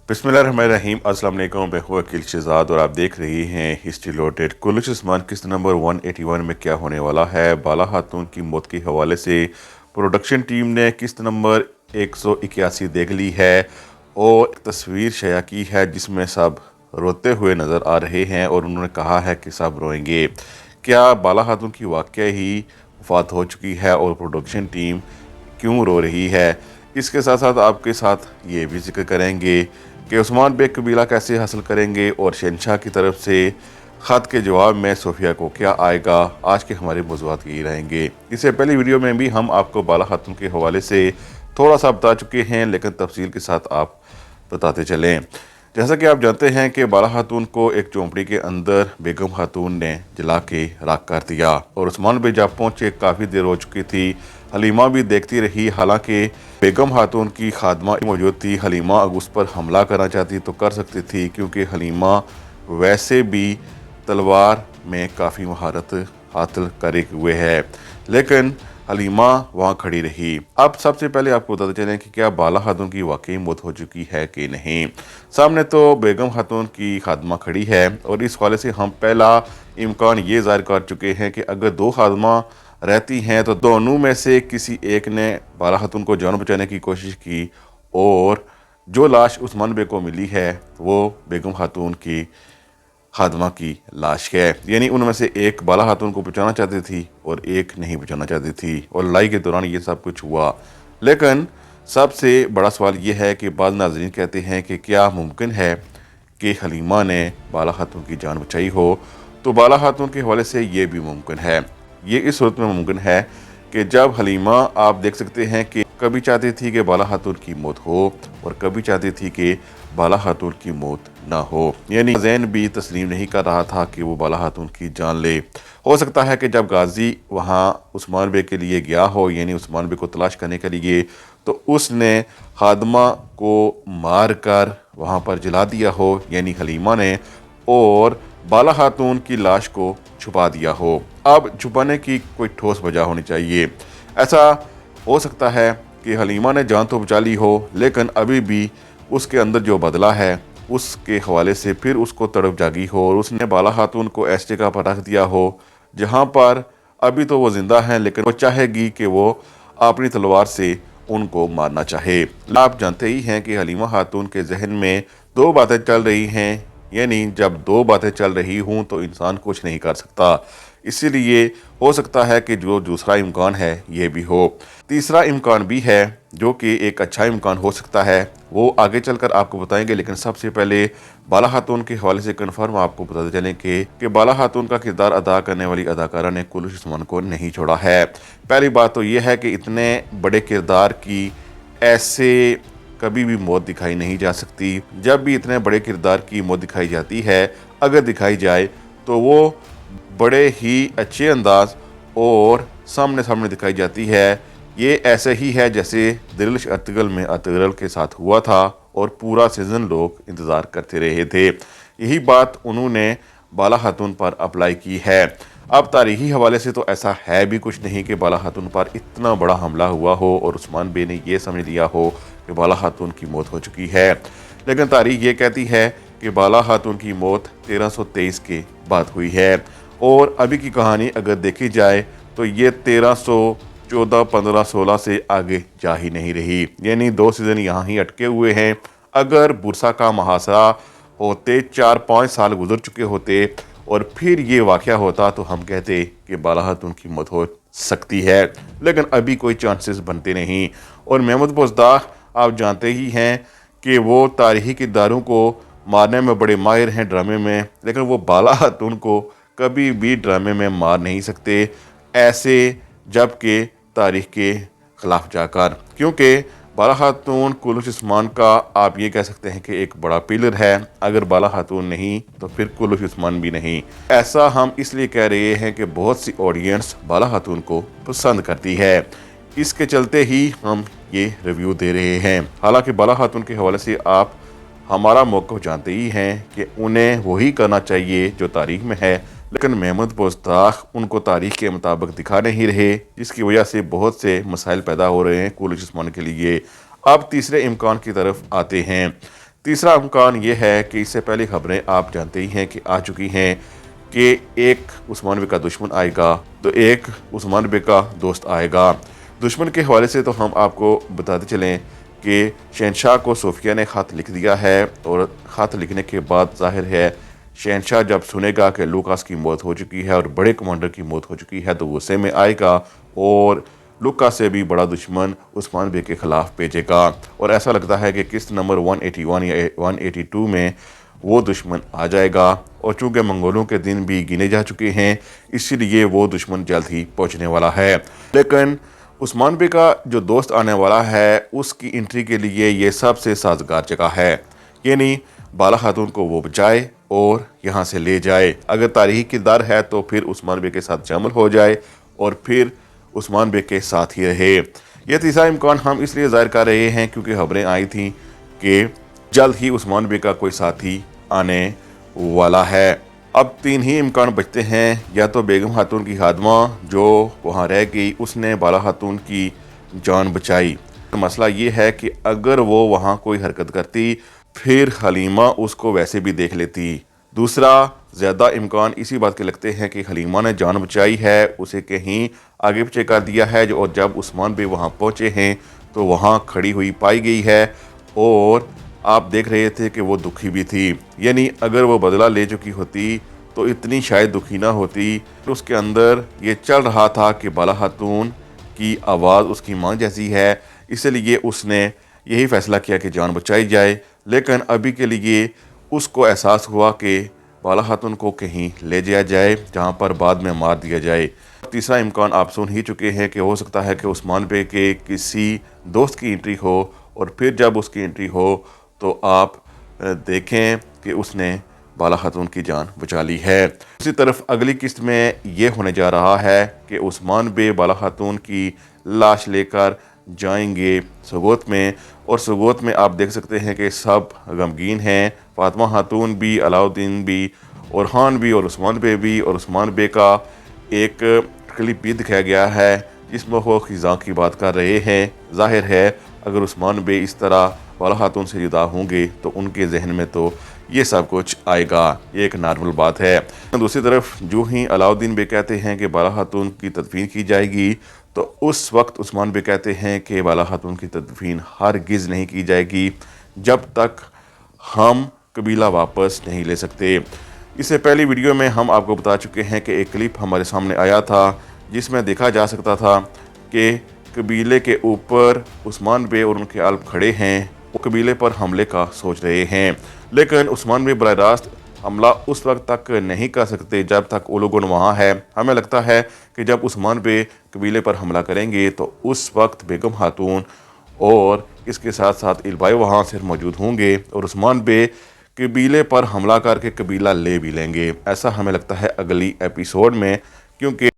बिस्मिल्लाहिर्रहमानिर्रहीम। अस्सलाम वालेकुम। मैं हूं वकील शहजाद और आप देख रही हैं हिस्ट्री लोडेड। कुल्लुश उस्मान किस्त नंबर 181 में क्या होने वाला है। बाला खातून की मौत के हवाले से प्रोडक्शन टीम ने किस्त नंबर 181 देख ली है और एक तस्वीर शाया की है जिसमें सब रोते हुए नज़र आ रहे हैं और उन्होंने कहा है कि सब रोएंगे। क्या बाला खातून की वाकई ही वफात हो चुकी है और प्रोडक्शन टीम क्यों रो रही है। इसके साथ साथ आपके साथ ये भी जिक्र करेंगे कि उस्मान बेग कबीला कैसे हासिल करेंगे और शहनशाह की तरफ से ख़त के जवाब में सोफिया को क्या आएगा। आज के हमारे मौज़ूआत यही रहेंगे। इससे पहले वीडियो में भी हम आपको बाला खातून के हवाले से थोड़ा सा बता चुके हैं, लेकिन तफसील के साथ आप बताते चलें। जैसा कि आप जानते हैं कि बाला खातून को एक झोंपड़ी के अंदर बेगम खातून ने जला के राख कर दिया और उस्मान बेग जब पहुँचे काफ़ी देर हो चुकी थी। हलीमा भी देखती रही, हालांकि बेगम खातून की खादमा मौजूद थी। हलीमा अगर उस पर हमला करना चाहती तो कर सकती थी, क्योंकि हलीमा वैसे भी तलवार में काफ़ी महारत हासिल करे हुए है, लेकिन हलीमा वहाँ खड़ी रही। अब सबसे पहले आपको बताते चलें कि क्या बाला खातून की वाकई मौत हो चुकी है कि नहीं। सामने तो बेगम खातून की खादमा खड़ी है और इस हवाले से हम पहला इम्कान ये ज़ाहिर कर चुके हैं कि अगर दो खादमा रहती हैं तो दोनों में से किसी एक ने बाला खातून को जान बचाने की कोशिश की और जो लाश उस्मान बेग को मिली है वो बेगम खातून की खादमा की लाश है। यानी उनमें से एक बाला खातून को बचाना चाहती थी और एक नहीं बचाना चाहती थी और लड़ाई के दौरान ये सब कुछ हुआ। लेकिन सबसे बड़ा सवाल ये है कि बाद नाज़रीन कहते हैं कि क्या मुमकिन है कि हलीमा ने बाला खातून की जान बचाई हो। तो बाला खातून के हवाले से ये भी मुमकिन है। ये इस सूरत में मुमकिन है कि जब हलीमा आप देख सकते हैं कि कभी चाहती थी कि बाला खातून की मौत हो और कभी चाहती थी कि बाला खातून की मौत ना हो। यानी ज़ैन भी तस्लीम नहीं कर रहा था कि वो बाला खातून की जान ले। हो सकता है कि जब गाजी वहाँ उस्मान बेग के लिए गया हो, यानी उस्मान बेग को तलाश करने के लिए, तो उसने खादमा को मार कर वहाँ पर जला दिया हो, यानी हलीमा ने, और बाला खातून की लाश को छुपा दिया हो। अब छुपाने की कोई ठोस वजह होनी चाहिए। ऐसा हो सकता है कि हलीमा ने जान तो बचा ली हो, लेकिन अभी भी उसके अंदर जो बदला है उसके हवाले से फिर उसको तड़प जागी हो और उसने बाला खातून को ऐसी जगह पर रख दिया हो जहाँ पर अभी तो वो जिंदा हैं, लेकिन वो चाहेगी कि वो अपनी तलवार से उनको मारना चाहे। आप जानते ही हैं कि हलीमा खातून के जहन में दो बातें चल रही हैं, यानी जब दो बातें चल रही हों तो इंसान कुछ नहीं कर सकता। इसीलिए हो सकता है कि जो दूसरा इम्कान है ये भी हो। तीसरा इम्कान भी है जो कि एक अच्छा इम्कान हो सकता है, वो आगे चलकर आपको बताएंगे। लेकिन सबसे पहले बाला खातून के हवाले से कन्फर्म आपको बताते चलें कि बाला खातून का किरदार अदा करने वाली अदाकारा ने कुल्लुश उस्मान को नहीं छोड़ा है। पहली बात तो ये है कि इतने बड़े किरदार की ऐसे कभी भी मौत दिखाई नहीं जा सकती। जब भी इतने बड़े किरदार की मौत दिखाई जाती है, अगर दिखाई जाए तो वो बड़े ही अच्छे अंदाज और सामने सामने दिखाई जाती है। ये ऐसे ही है जैसे दिल अर्तुगरुल में अर्तुगरुल के साथ हुआ था और पूरा सीज़न लोग इंतज़ार करते रहे थे। यही बात उन्होंने बाला खातून पर अप्लाई की है। अब तारीखी हवाले से तो ऐसा है भी कुछ नहीं कि बाला खातून पर इतना बड़ा हमला हुआ हो और उस्मान बेग ने ये समझ लिया हो कि बाला खातून की मौत हो चुकी है। लेकिन तारीख ये कहती है कि बाला खातून की मौत 1323 के बाद हुई है और अभी की कहानी अगर देखी जाए तो ये 1314, 15, 16 से आगे जा ही नहीं रही। यानी 2 सीज़न यहाँ ही अटके हुए हैं। अगर बुरसा का मुहासरा होते 4-5 साल गुजर चुके होते और फिर ये वाक़या होता तो हम कहते कि बाला खातून की मौत हो सकती है, लेकिन अभी कोई चांसेस बनते नहीं। और महमूद बुज़दार आप जानते ही हैं कि वो तारीखी किरदारों को मारने में बड़े माहिर हैं ड्रामे में, लेकिन वो बाला खातून को कभी भी ड्रामे में मार नहीं सकते ऐसे जबकि तारीख के ख़िलाफ़ जाकर, क्योंकि बाला खातून कुल्लुश उस्मान का आप ये कह सकते हैं कि एक बड़ा पिलर है। अगर बाला खातून नहीं तो फिर कुल्लुश उस्मान भी नहीं। ऐसा हम इसलिए कह रहे हैं कि बहुत सी ऑडियंस बाला खातून को पसंद करती है, इसके चलते ही हम ये रिव्यू दे रहे हैं। हालांकि बाला खातून के हवाले से आप हमारा मौक़िफ़ जानते ही हैं कि उन्हें वही करना चाहिए जो तारीख में है, लेकिन महमूद बुज़दार उनको तारीख के मुताबिक दिखा नहीं रहे, जिसकी वजह से बहुत से मसाइल पैदा हो रहे हैं कुल्लुश उस्मान के लिए। अब तीसरे इम्कान की तरफ आते हैं। تیسرا امکان یہ ہے کہ اس سے پہلی خبریں آپ جانتے ہی ہیں کہ آ چکی ہیں کہ ایک عثمان بے کا دشمن آئے گا تو ایک عثمان بے کا دوست آئے گا۔ دشمن کے حوالے سے تو ہم آپ کو بتاتے چلیں کہ شہنشاہ کو صوفیہ نے خط لکھ دیا ہے، اور خط لکھنے کے بعد ظاہر ہے شہنشاہ جب سنے گا کہ لوکاس کی موت ہو چکی ہے اور بڑے کمانڈر کی موت ہو چکی ہے تو غصے میں آئے گا اور لوکاس سے بھی بڑا دشمن عثمان بے کے خلاف بھیجے گا، اور ایسا لگتا ہے کہ قسط نمبر 181 یا 182 میں وہ دشمن آ جائے گا، اور چونکہ منگولوں کے دن بھی گنے جا چکے ہیں اسی لیے وہ دشمن جلد ہی پہنچنے والا ہے۔ لیکن عثمان بے کا جو دوست آنے والا ہے اس کی انٹری کے لیے یہ سب سے سازگار جگہ ہے، یعنی بالا خاتون کو وہ بچائے اور یہاں سے لے جائے۔ اگر تاریخی کردار ہے تو پھر عثمان بے کے ساتھ شامل ہو جائے اور پھر عثمان بے کے ساتھ ہی رہے۔ یہ تیسرا امکان ہم اس لیے ظاہر کر رہے ہیں کیونکہ خبریں آئی تھیں کہ جلد ہی عثمان بے کا کوئی ساتھی آنے والا ہے۔ اب تین ہی امکان بچتے ہیں، یا تو بیگم خاتون کی خادمہ جو وہاں رہ گئی اس نے بالا خاتون کی جان بچائی۔ مسئلہ یہ ہے کہ اگر وہ وہاں کوئی حرکت کرتی پھر حلیمہ اس کو ویسے بھی دیکھ لیتی۔ دوسرا زیادہ امکان اسی بات کے لگتے ہیں کہ حلیمہ نے جان بچائی ہے، اسے کہیں آگے پیچھے کر دیا ہے، اور جب عثمان بے وہاں پہنچے ہیں تو وہاں کھڑی ہوئی پائی گئی ہے اور آپ دیکھ رہے تھے کہ وہ دکھی بھی تھی، یعنی اگر وہ بدلہ لے چکی ہوتی تو اتنی شاید دکھی نہ ہوتی۔ اس کے اندر یہ چل رہا تھا کہ بالا خاتون کی آواز اس کی ماں جیسی ہے، اس لیے اس نے یہی فیصلہ کیا کہ جان بچائی جائے، لیکن ابھی کے لیے اس کو احساس ہوا کہ بالا خاتون کو کہیں لے جایا جائے جہاں پر بعد میں مار دیا جائے۔ تیسرا امکان آپ سن ہی چکے ہیں کہ ہو سکتا ہے کہ عثمان بے کے کسی دوست کی انٹری ہو، اور پھر جب اس کی انٹری ہو تو آپ دیکھیں کہ اس نے بالا خاتون کی جان بچا لی ہے۔ اسی طرف اگلی قسط میں یہ ہونے جا رہا ہے کہ عثمان بے بالا خاتون کی لاش لے کر جائیں گے سوگوت میں، اور سوگوت میں آپ دیکھ سکتے ہیں کہ سب غمگین ہیں، فاطمہ خاتون بھی، علاؤدین بھی، اورحان بھی، اور عثمان بے بھی، اور عثمان بے کا ایک کلپ بھی دکھایا گیا ہے جس میں وہ خزاں کی بات کر رہے ہیں۔ ظاہر ہے اگر عثمان بے اس طرح بالا خاتون سے جدا ہوں گے تو ان کے ذہن میں تو یہ سب کچھ آئے گا، یہ ایک نارمل بات ہے۔ دوسری طرف جو ہی علاؤدین بے کہتے ہیں کہ بالا خاتون کی تدفین کی جائے گی تو اس وقت عثمان بے کہتے ہیں کہ بالا خاتون کی تدفین ہرگز نہیں کی جائے گی جب تک ہم قبیلہ واپس نہیں لے سکتے۔ اس سے پہلی ویڈیو میں ہم آپ کو بتا چکے ہیں کہ ایک کلپ ہمارے سامنے آیا تھا جس میں دیکھا جا سکتا تھا کہ قبیلے کے اوپر عثمان بے اور ان کے عالم کھڑے ہیں، وہ قبیلے پر حملے کا سوچ رہے ہیں، لیکن عثمان بے براہ راست حملہ اس وقت تک نہیں کر سکتے جب تک اولوگن وہاں ہے۔ ہمیں لگتا ہے کہ جب عثمان بے قبیلے پر حملہ کریں گے تو اس وقت بیگم خاتون اور اس کے ساتھ ساتھ البائی وہاں سے موجود ہوں گے اور عثمان بے قبیلے پر حملہ کر کے قبیلہ لے بھی لیں گے۔ ایسا ہمیں لگتا ہے اگلی ایپیسوڈ میں، کیونکہ